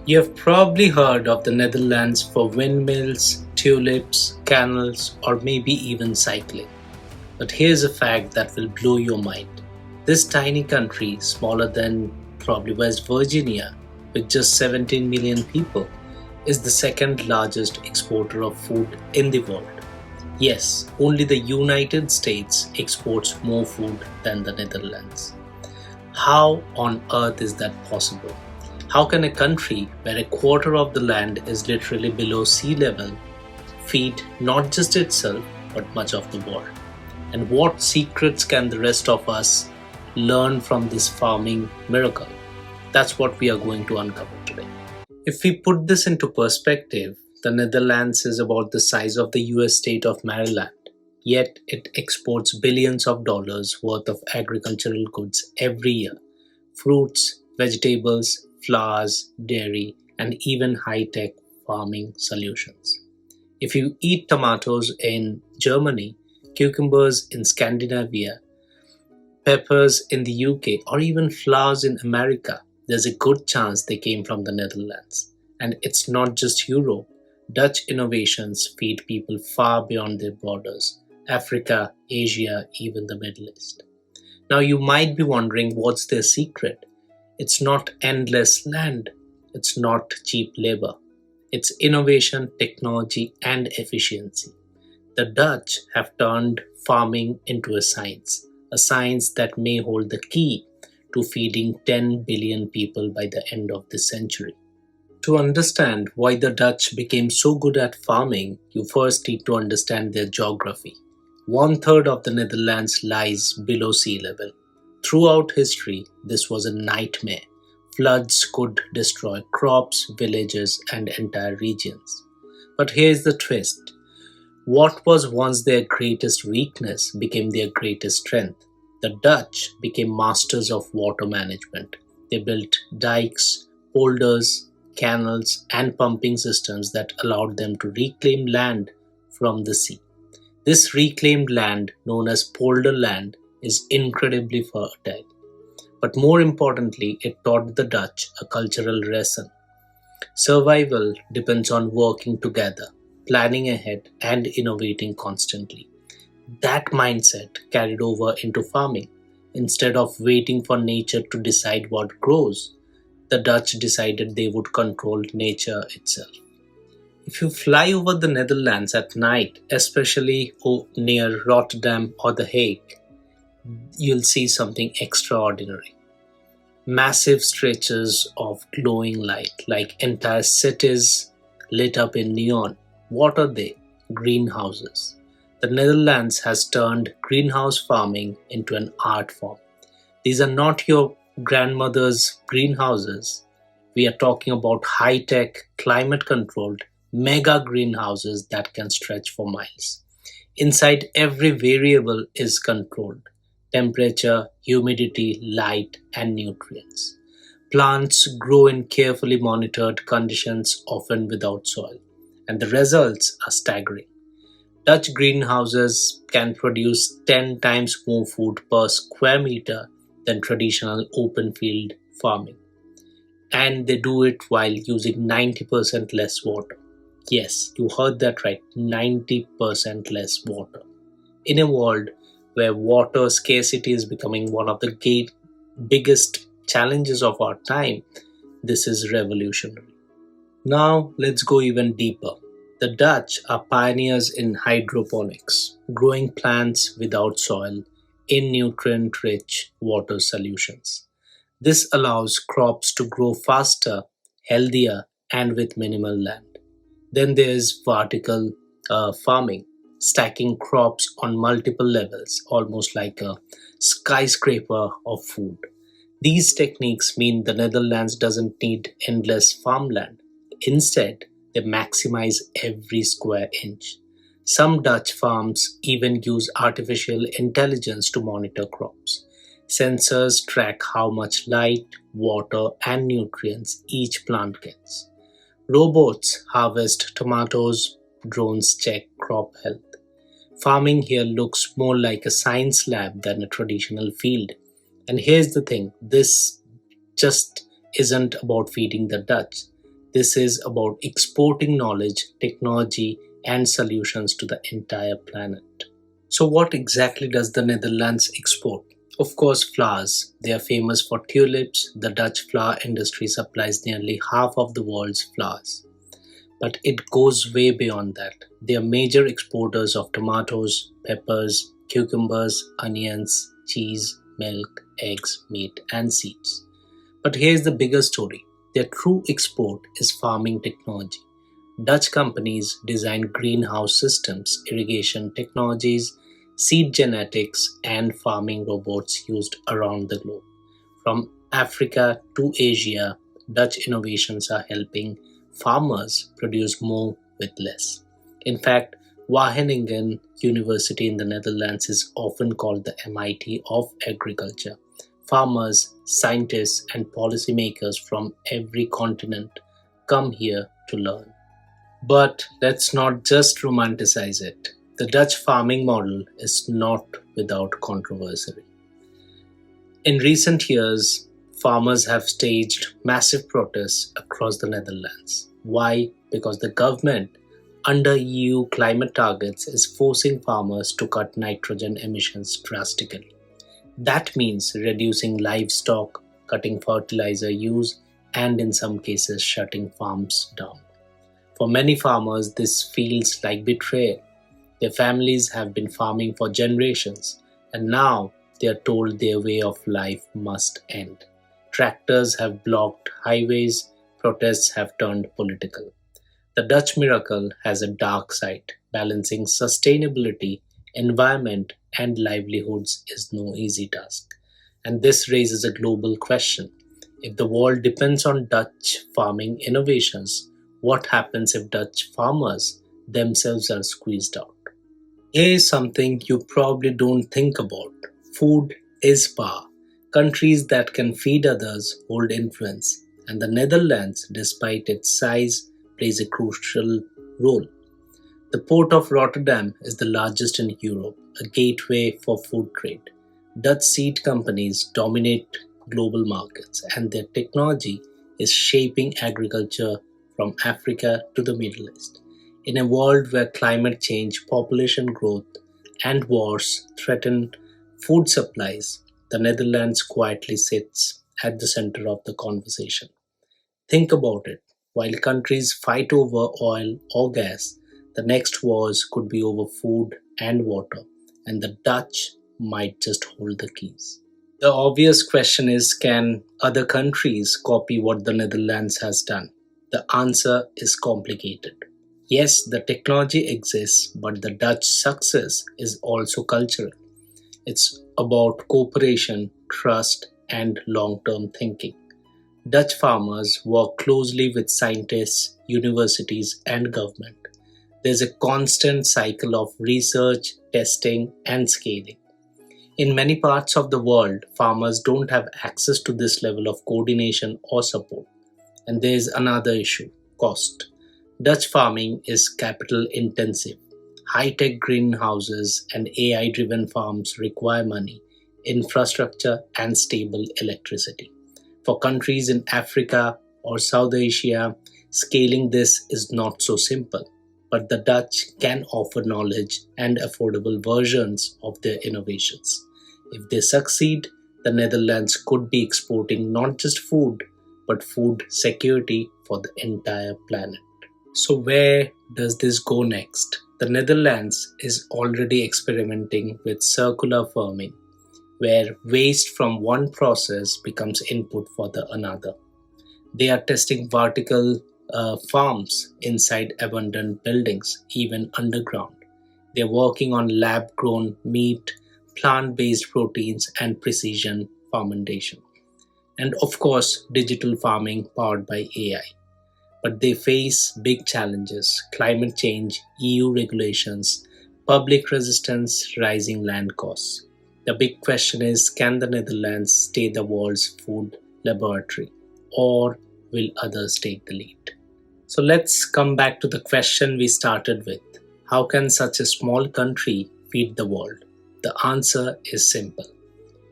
You have probably heard of the Netherlands for windmills, tulips, canals, or maybe even cycling. But here's a fact that will blow your mind. This tiny country, smaller than probably West Virginia, with just 17 million people, is the second largest exporter of food in the world. Yes, only the United States exports more food than the Netherlands. How on earth is that possible? How can a country where a quarter of the land is literally below sea level feed not just itself but much of the world? And what secrets can the rest of us learn from this farming miracle? That's what we are going to uncover today. If we put this into perspective, the Netherlands is about the size of the US state of Maryland, yet it exports billions of dollars worth of agricultural goods every year: fruits, vegetables, flowers, dairy, and even high tech farming solutions. If you eat tomatoes in Germany, cucumbers in Scandinavia, peppers in the UK, or even flowers in America, there's a good chance they came from the Netherlands. And it's not just Europe. Dutch innovations feed people far beyond their borders: Africa, Asia, even the Middle East. Now, you might be wondering, what's their secret? It's not endless land, it's not cheap labor. It's innovation, technology, and efficiency. The Dutch have turned farming into a science that may hold the key to feeding 10 billion people by the end of this century. To understand why the Dutch became so good at farming, you first need to understand their geography. One third of the Netherlands lies below sea level. Throughout history, this was a nightmare. Floods could destroy crops, villages, and entire regions. But here's the twist: what was once their greatest weakness became their greatest strength. The Dutch became masters of water management. They built dikes, polders, canals, and pumping systems that allowed them to reclaim land from the sea. This reclaimed land, known as polder land, is incredibly fertile. But more importantly, it taught the Dutch a cultural lesson. Survival depends on working together, planning ahead, and innovating constantly. That mindset carried over into farming. Instead of waiting for nature to decide what grows, the Dutch decided they would control nature itself. If you fly over the Netherlands at night, especially near Rotterdam or The Hague, you'll see something extraordinary. Massive stretches of glowing light, like entire cities lit up in neon. What are they? Greenhouses. The Netherlands has turned greenhouse farming into an art form. These are not your grandmother's greenhouses. We are talking about high tech, climate controlled, mega greenhouses that can stretch for miles. Inside, every variable is controlled: temperature, humidity, light, and nutrients. Plants grow in carefully monitored conditions, often without soil, and the results are staggering. Dutch greenhouses can produce 10 times more food per square meter than traditional open field farming. And they do it while using 90% less water. Yes, you heard that right, 90% less water. In a world where water scarcity is becoming one of the biggest challenges of our time, this is revolutionary. Now, let's go even deeper. The Dutch are pioneers in hydroponics, growing plants without soil in nutrient rich water solutions. This allows crops to grow faster, healthier, and with minimal land. Then there's vertical farming, stacking crops on multiple levels, almost like a skyscraper of food. These techniques mean the Netherlands doesn't need endless farmland. Instead, they maximize every square inch. Some Dutch farms even use artificial intelligence to monitor crops. Sensors track how much light, water, and nutrients each plant gets. Robots harvest tomatoes, drones check crop health. Farming here looks more like a science lab than a traditional field. And here's the thing: this just isn't about feeding the Dutch. This is about exporting knowledge, technology, and solutions to the entire planet. So, what exactly does the Netherlands export? Of course, flowers. They are famous for tulips. The Dutch flower industry supplies nearly half of the world's flowers. But it goes way beyond that. They are major exporters of tomatoes, peppers, cucumbers, onions, cheese, milk, eggs, meat, and seeds. But here's the bigger story. Their true export is farming technology. Dutch companies design greenhouse systems, irrigation technologies, seed genetics, and farming robots used around the globe. From Africa to Asia, Dutch innovations are helping farmers produce more with less. In fact, Wageningen University in the Netherlands is often called the MIT of agriculture. Farmers, scientists, and policymakers from every continent come here to learn. But let's not just romanticize it. The Dutch farming model is not without controversy. In recent years, farmers have staged massive protests across the Netherlands. Why? Because the government, under EU climate targets, is forcing farmers to cut nitrogen emissions drastically. That means reducing livestock, cutting fertilizer use, and in some cases, shutting farms down. For many farmers, this feels like betrayal. Their families have been farming for generations, and now they are told their way of life must end. Tractors have blocked highways, protests have turned political. The Dutch miracle has a dark side. Balancing sustainability, environment, and livelihoods is no easy task. And this raises a global question. If the world depends on Dutch farming innovations, what happens if Dutch farmers themselves are squeezed out? Here is something you probably don't think about. Food is power. Countries that can feed others hold influence, and the Netherlands, despite its size, plays a crucial role. The port of Rotterdam is the largest in Europe, a gateway for food trade. Dutch seed companies dominate global markets, and their technology is shaping agriculture from Africa to the Middle East. In a world where climate change, population growth, and wars threaten food supplies, the Netherlands quietly sits at the center of the conversation. Think about it. While countries fight over oil or gas, the next wars could be over food and water, and the Dutch might just hold the keys. The obvious question is, can other countries copy what the Netherlands has done? The answer is complicated. Yes, the technology exists, but the Dutch success is also cultural. It's about cooperation, trust, and long term thinking. Dutch farmers work closely with scientists, universities, and government. There's a constant cycle of research, testing, and scaling. In many parts of the world, farmers don't have access to this level of coordination or support. And there's another issue: cost. Dutch farming is capital intensive. High tech greenhouses and AI driven farms require money, infrastructure, and stable electricity. For countries in Africa or South Asia, scaling this is not so simple. But the Dutch can offer knowledge and affordable versions of their innovations. If they succeed, the Netherlands could be exporting not just food, but food security for the entire planet. So, where does this go next? The Netherlands is already experimenting with circular farming, where waste from one process becomes input for the another. They are testing vertical farms inside abandoned buildings, even underground. They're working on lab grown meat, plant based proteins, and precision fermentation. And of course, digital farming powered by AI. But they face big challenges: climate change, EU regulations, public resistance, rising land costs. The big question is, can the Netherlands stay the world's food laboratory, or will others take the lead? So let's come back to the question we started with: how can such a small country feed the world? The answer is simple: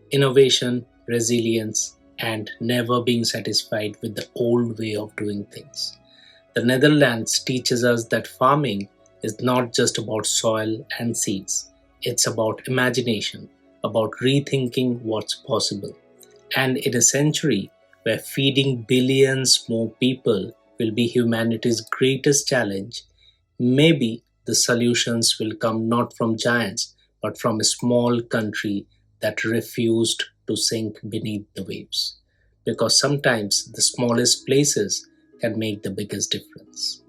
innovation, resilience, and never being satisfied with the old way of doing things. The Netherlands teaches us that farming is not just about soil and seeds, it's about imagination, about rethinking what's possible. And in a century where feeding billions more people will be humanity's greatest challenge, maybe the solutions will come not from giants, but from a small country that refused to sink beneath the waves. Because sometimes the smallest places can make the biggest difference.